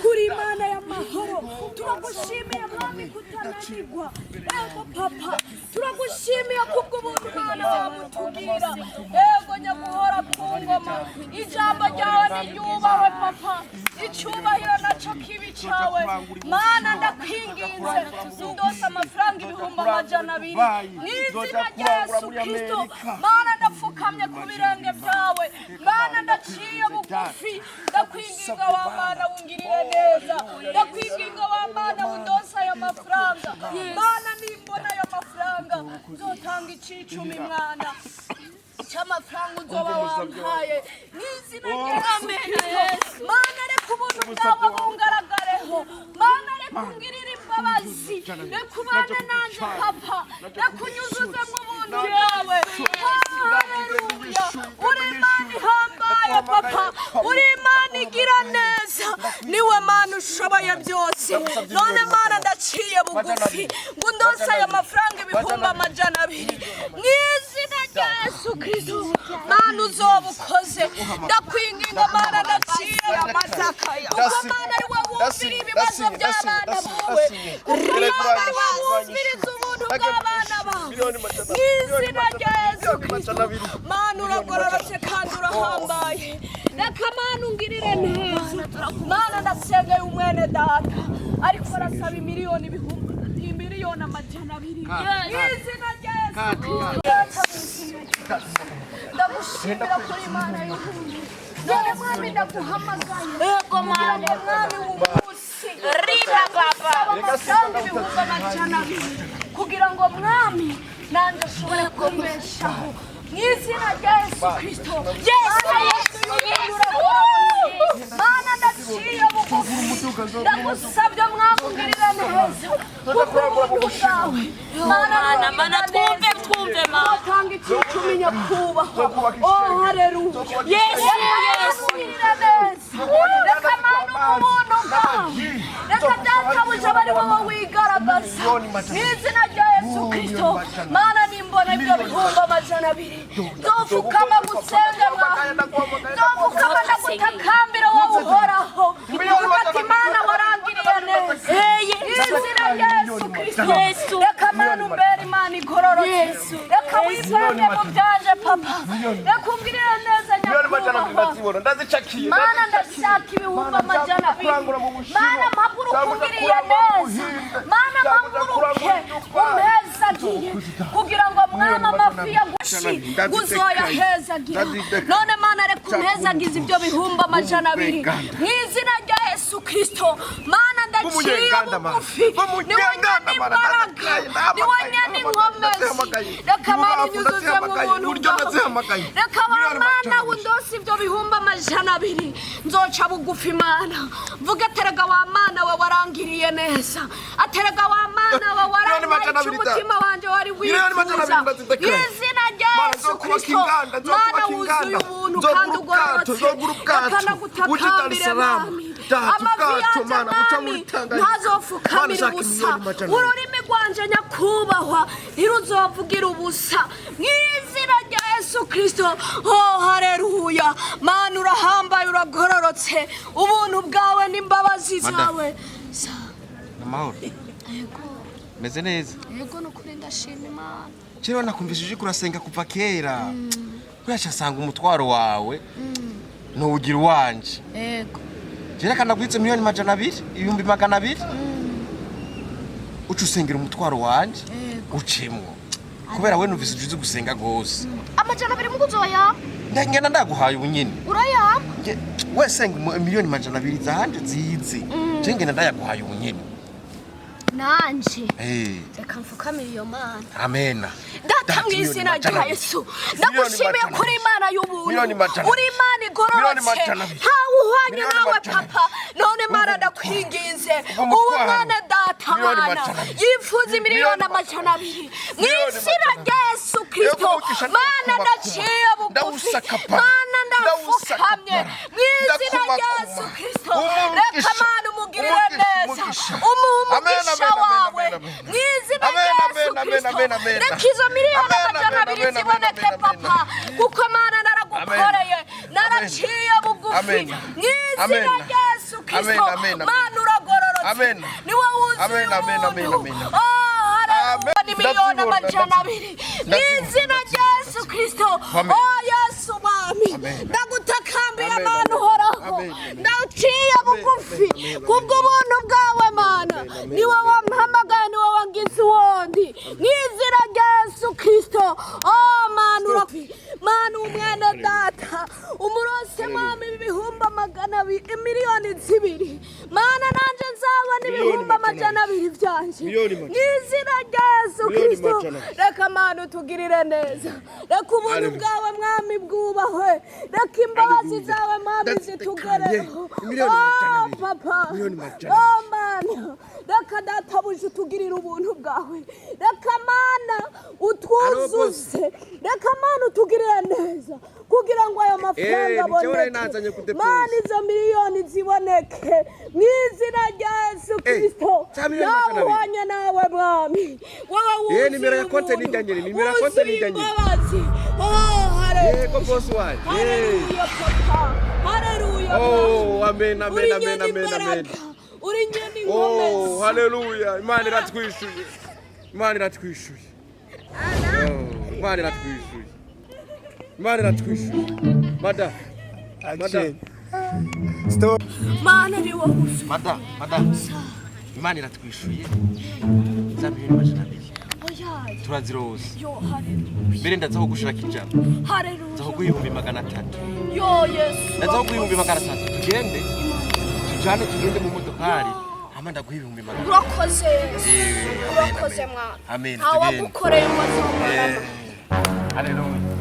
kuri Imana y'amahoro turagushimiye mwami kutananirwa papa turagushimiye kubw'ubuntu Imana wamutubwira yego nyaguhora ku ngoma ijambo ryawe niyubahwe papa icyubahiro naco kibi cawe Mana ndakwinginze ndose amafaranga 200,000 n'izina rya Yesu Kristo Mana ndapfukamye ku birenge byawe Mana ndaciye bugufi ndakwinginga wa Mana wungirire neza ndakwinginga wa Mana undose ayo mafaranga Mana nimbona ayo mafaranga nzotanga icicumi mwana cy'amafaranga uzoba wampaye n'izina rya Yesu Mana reka ubuntu bwawe bungaragareho Mana reka ungirire imbabazi reka ubane nanje papa reka unyuzuze mu buntu bwawe haleluya uri Imana ihambaye papa uri Imana igira neza niwe Mana ushoboye byose none Mana ndaciye bugufi ngo ndose aya mafaranga 200,000 n'izina rya Yesu Kristo Mana uzobukoze ndakwinginga Mana ndaciye amataka uko Mana ari wowe wumvira ibibazo by'abana bawe Mana wumviriza ubuntu bw'abana bawe n'izina rya Yesu Kristo Mana uragororotse kandi urahambaye reka Mana ungirire neza Mana ndasengeye umwene data ariko arasaba miliyoni 200,000 n'izina rya Yesu ndagushimira kuri Imana y'urukundo none mwami ndaguhamagaye yego Mana mwami w'umunsi riba baba amafaranga 200,000 kugira ngo mwami nanjye ushobore kumbeshaho n'izina rya Yesu Kristo Mana ndaciye bugufi ndagusabye mwakungirira neza Mana twumve Mana tanga icicumi nyakubahwa oh haleluya Yesu reka Mana umuntu bwawe reka databuja bari wowe wigaragaza n'izina rya Yesu Kristo Mana nimbona ibyo 200,000 ndofukama gusenga ndofukama ndagutakambira wowe uhoraho ati Mana warangiriye neza izina rya Yesu Kristo reka Mana umbere Imana igororotse reka wipange mu byanje papa reka ungirire neza nyakubahwa Mana ndashaka 200,000 Mana mpagurukungiriye neza Mana mpaguruke umpezagiye kugira ngo mwama amafi yagushi guzoyahezagira none Mana reka umpezagize ibyo 200,000 n'izina rya Yesu Kristo Mana ndaciye bugufi niwe nyene imbaraga niwe nyene inkomezi reka Mana unyuzuze mu buntu reka Mana undose ibyo 200,000 nzoca bugufi Mana vuga terega wa Mana we warangiriye neza aterega wa Mana we warangiriye umutima wanje wari wifuza izina rya Yesu Kristo Mana wuzuye ubuntu kandi ugororotse akanagutakambira Mwami amavi yanje ntazofukamira ubusa ururimi rwanje nyakubahwa ntiruzovugira ubusa mw'izina rya Yesu Kristo oh haleluya Mana urahambaye uragororotse ubuntu bwawe n'imbabazi zawe amahoro yego meze neza yego no kuri ndashima Imana kera nakumvishije kurasenga kuva kera urashasanga umutwaro wawe n'ugira wanje yego kera kana gwitse 200,000 ucu usengera umutwaro wanje ucimwo kubera we numvise ujuze gusenga gose 200,000 mukuzoya ndagenda ndaguhaye ubunyine uraya we senga 200,000 zahanje zize ngenda ndayaguhaye ubunyine nanje Eh. reka mfukamire iyo mana Amena. data mu izina rya Yesu ndagushimiye kuri Imana y'ubuntu uri Imana igororotse ntawe uhwanye nawe papa none Mana ndakwinginze uwo mwana data Mana yifuza miliyoni amajana abiri mu izina rya Yesu Kristo Mana ndaciye bugufi Mana ndafukamye mu izina rya Yesu Kristo reka Mana umugirire neza umugisha wawe mu izina rya Yesu Kristo reka izo miliyoni amajana abiri ziboneke papa kuko Mana naragukoreye naraciye bugufi mu izina rya Yesu Kristo Mana uragororotse ni wowe wuzuye ubuntu ni miliyoni amajana abiri mu izina rya Yesu Kristo Yesu mwami ndagutakambiye Mana uhoraho ndaciye bugufi kubw'ubuntu bwawe Mana ni wowe wampamagaye ni wowe wangize uwundi mu izina rya Yesu Kristo Mana umwana data umurose mwami ibihumbi magana abiri miliyoni zibiri Mana nanje nzabona ibihumbi amajana abiri byanje mu izina rya Yesu Kristo reka Mana utugirire neza reka ubuntu bwawe mwami bwubahwe reka imbabazi zawe mwami zitugereho papa Mana reka databuje utugirire ubuntu bwawe reka Mana utwuzuze reka Mana utugirire neza kugira ngo ayo mafaranga aboneke Mana izo miliyoni ziboneke mu izina rya Yesu Kristo nawe uhwanye nawe mwami wowe wuzuye nimero ya konti ni njye nimero ya konti ni njye yego boss wawe haleluya papa haleluya amen amen amen amen uri nyene ingomezi haleluya Imana iratwishuye Imana iratwishuye Imana iratwishuye Imana iratwishuye mada stop Mana ni wowe mada Imana iratwishuye zamire amajana abiri turazirose yo haleluya mbere ndazaho gushira kijana haleluya ndaho guhumbi 300 yo Yesu ndazaho guhumbi 300 tugende tugende mu modokari amanda guhumbi 300 urakoze Yesu urakoze mwana amen awagukoreye mu mazina haleluya